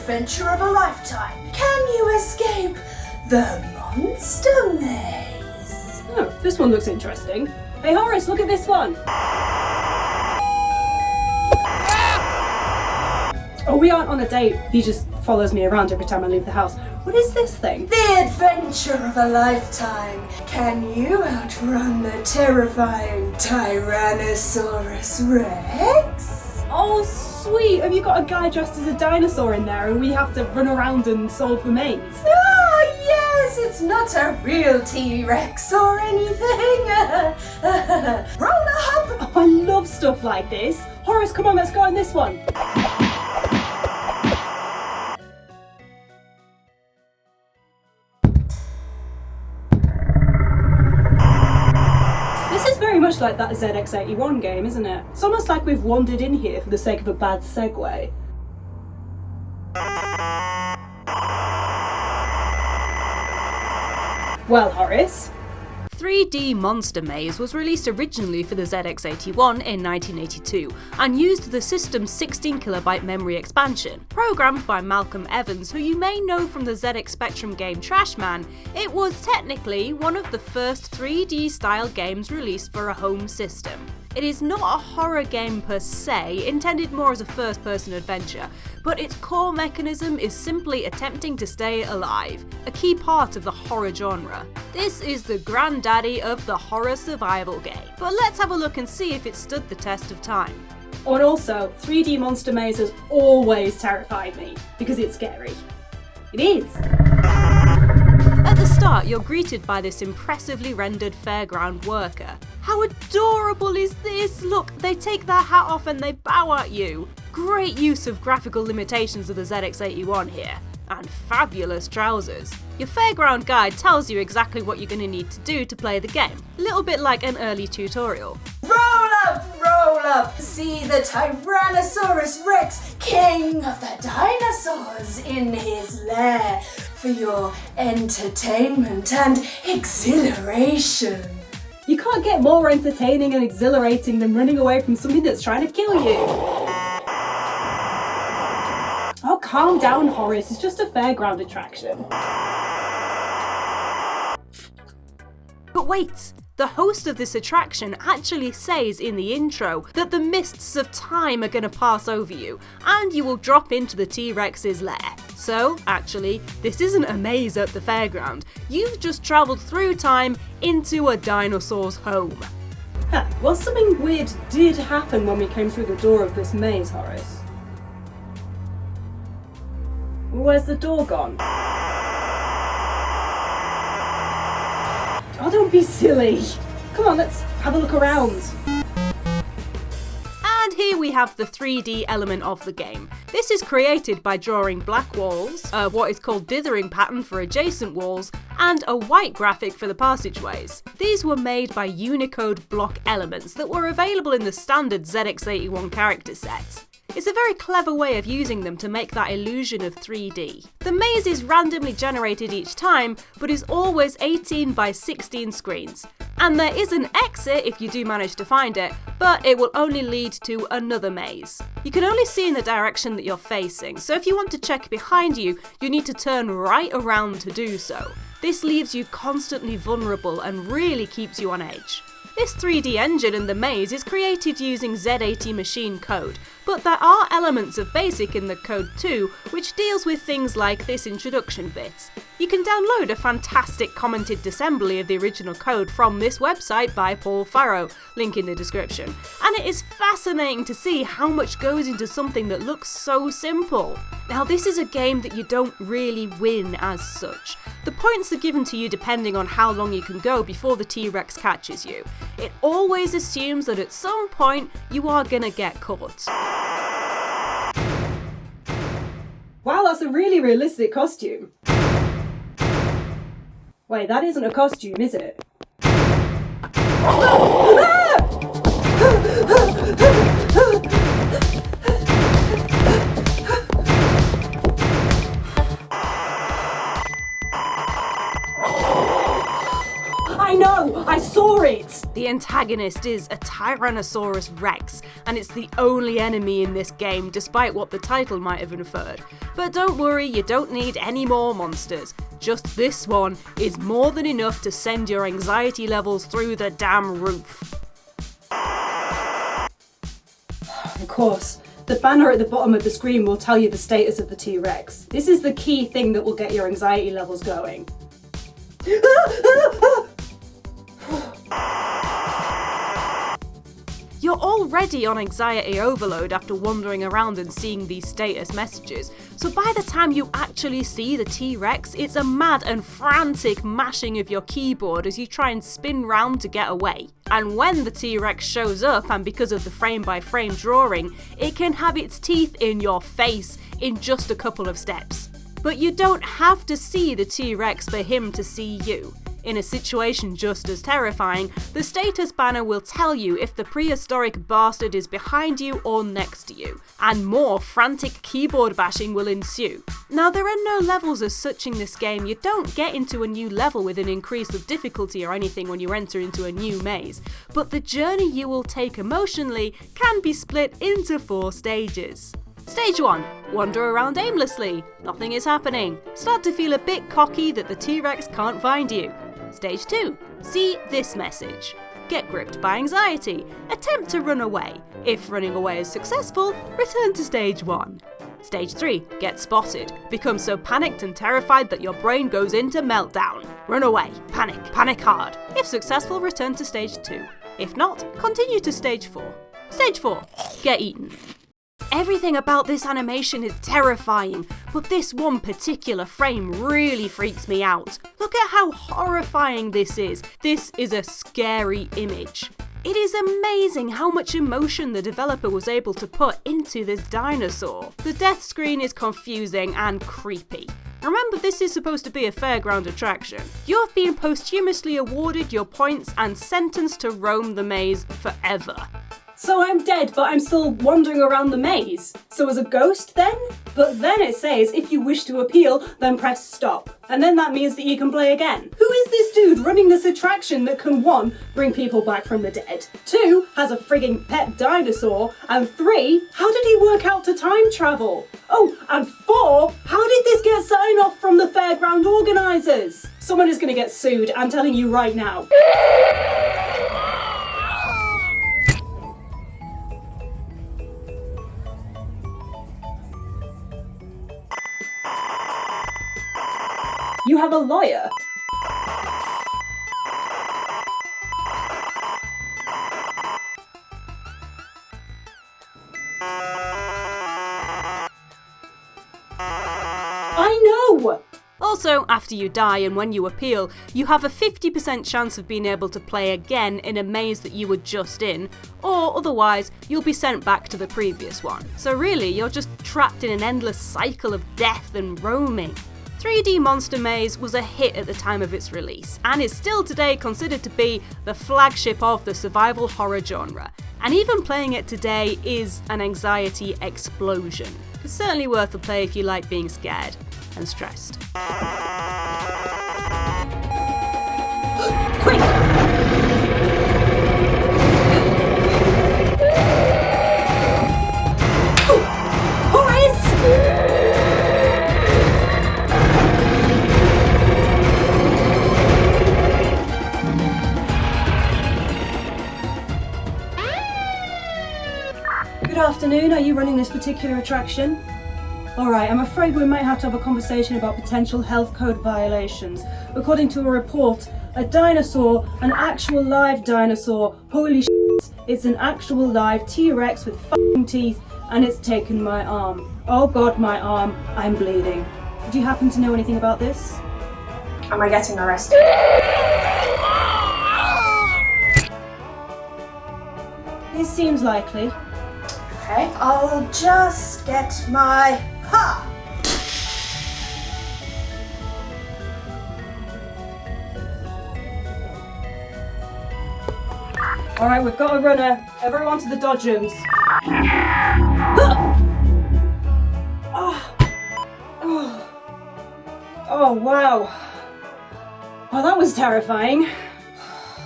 adventure of a lifetime. Can you escape the monster maze? Oh, this one looks interesting. Hey Horace, look at this one! Oh, we aren't on a date. He just follows me around every time I leave the house. What is this thing? The adventure of a lifetime. Can you outrun the terrifying Tyrannosaurus Rex? Oh, sweet! Have you got a guy dressed as a dinosaur in there and we have to run around and solve the maze? Ah, yes, it's not a real T-Rex or anything. Roll up! Oh, I love stuff like this. Horace, come on, let's go on this one. Very much like that ZX81 game, isn't it? It's almost like we've wandered in here for the sake of a bad segue. Well, Horace? 3D Monster Maze was released originally for the ZX81 in 1982 and used the system's 16KB memory expansion. Programmed by Malcolm Evans, who you may know from the ZX Spectrum game Trashman, it was technically one of the first 3D style games released for a home system. It is not a horror game per se, intended more as a first-person adventure, but its core mechanism is simply attempting to stay alive, a key part of the horror genre. This is the granddaddy of the horror survival game, but let's have a look and see if it stood the test of time. Oh, and also, 3D Monster Maze has always terrified me, because it's scary. It is! At the start, you're greeted by this impressively rendered fairground worker. How adorable is this? Look, they take their hat off and they bow at you. Great use of graphical limitations of the ZX81 here, and fabulous trousers. Your fairground guide tells you exactly what you're going to need to do to play the game, a little bit like an early tutorial. Roll up! See the Tyrannosaurus Rex, king of the dinosaurs, in his lair for your entertainment and exhilaration. You can't get more entertaining and exhilarating than running away from something that's trying to kill you. Oh, calm down, Horace. It's just a fairground attraction. But wait! The host of this attraction actually says in the intro that the mists of time are going to pass over you, and you will drop into the T-Rex's lair. So, actually, this isn't a maze at the fairground. You've just travelled through time into a dinosaur's home. Well, something weird did happen when we came through the door of this maze, Horace. Where's the door gone? Oh, don't be silly. Come on, let's have a look around. And here we have the 3D element of the game. This is created by drawing black walls, what is called dithering pattern for adjacent walls, and a white graphic for the passageways. These were made by Unicode block elements that were available in the standard ZX81 character set. It's a very clever way of using them to make that illusion of 3D. The maze is randomly generated each time, but is always 18 by 16 screens. And there is an exit if you do manage to find it, but it will only lead to another maze. You can only see in the direction that you're facing, so if you want to check behind you, you need to turn right around to do so. This leaves you constantly vulnerable and really keeps you on edge. This 3D engine in the maze is created using Z80 machine code, but there are elements of BASIC in the code too, which deals with things like this introduction bit. You can download a fantastic commented disassembly of the original code from this website by Paul Farrow, link in the description, and it is fascinating to see how much goes into something that looks so simple. Now, this is a game that you don't really win as such. The points are given to you depending on how long you can go before the T-Rex catches you. It always assumes that at some point you are gonna get caught. Wow, that's a really realistic costume. Wait, that isn't a costume, is it? I know! I saw it! The antagonist is a Tyrannosaurus Rex, and it's the only enemy in this game, despite what the title might have inferred. But don't worry, you don't need any more monsters. Just this one is more than enough to send your anxiety levels through the damn roof. Of course, the banner at the bottom of the screen will tell you the status of the T-Rex. This is the key thing that will get your anxiety levels going. You're already on anxiety overload after wandering around and seeing these status messages, so by the time you actually see the T-Rex, it's a mad and frantic mashing of your keyboard as you try and spin round to get away. And when the T-Rex shows up, and because of the frame-by-frame drawing, it can have its teeth in your face in just a couple of steps. But you don't have to see the T-Rex for him to see you. In a situation just as terrifying, the status banner will tell you if the prehistoric bastard is behind you or next to you, and more frantic keyboard bashing will ensue. Now, there are no levels as such in this game. You don't get into a new level with an increase of difficulty or anything when you enter into a new maze, but the journey you will take emotionally can be split into 4 stages. Stage 1. Wander around aimlessly. Nothing is happening. Start to feel a bit cocky that the T-Rex can't find you. Stage 2. See this message. Get gripped by anxiety. Attempt to run away. If running away is successful, return to stage 1. Stage 3. Get spotted. Become so panicked and terrified that your brain goes into meltdown. Run away. Panic. Panic hard. If successful, return to stage 2. If not, continue to stage 4. Stage 4. Get eaten. Everything about this animation is terrifying, but this one particular frame really freaks me out. Look at how horrifying this is. This is a scary image. It is amazing how much emotion the developer was able to put into this dinosaur. The death screen is confusing and creepy. Remember, this is supposed to be a fairground attraction. You've been posthumously awarded your points and sentenced to roam the maze forever. So I'm dead, but I'm still wandering around the maze. So as a ghost then? But then it says if you wish to appeal, then press stop. And then that means that you can play again. Who is this dude running this attraction that can 1. Bring people back from the dead, 2. Has a frigging pet dinosaur, and 3. How did he work out to time travel? Oh, and 4. How did this get sign off from the fairground organisers? Someone is going to get sued, I'm telling you right now. You have a lawyer? I know! Also, after you die and when you appeal, you have a 50% chance of being able to play again in a maze that you were just in, or otherwise, you'll be sent back to the previous one. So really, you're just trapped in an endless cycle of death and roaming. 3D Monster Maze was a hit at the time of its release, and is still today considered to be the flagship of the survival horror genre. And even playing it today is an anxiety explosion. It's certainly worth a play if you like being scared and stressed. Quick! Horace! Good afternoon, are you running this particular attraction? Alright, I'm afraid we might have to have a conversation about potential health code violations. According to a report, a dinosaur, an actual live dinosaur, holy shit, it's an actual live T-Rex with f***ing teeth, and it's taken my arm. Oh god, my arm, I'm bleeding. Do you happen to know anything about this? Am I getting arrested? It seems likely. Okay, I'll just get my... Ha! Alright, we've got a runner. Everyone to the dodge rooms. Oh, wow. Well, that was terrifying.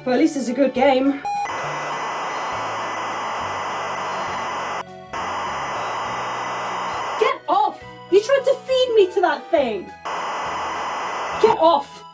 But at least it's a good game. Get off! You tried to feed me to that thing! Get off!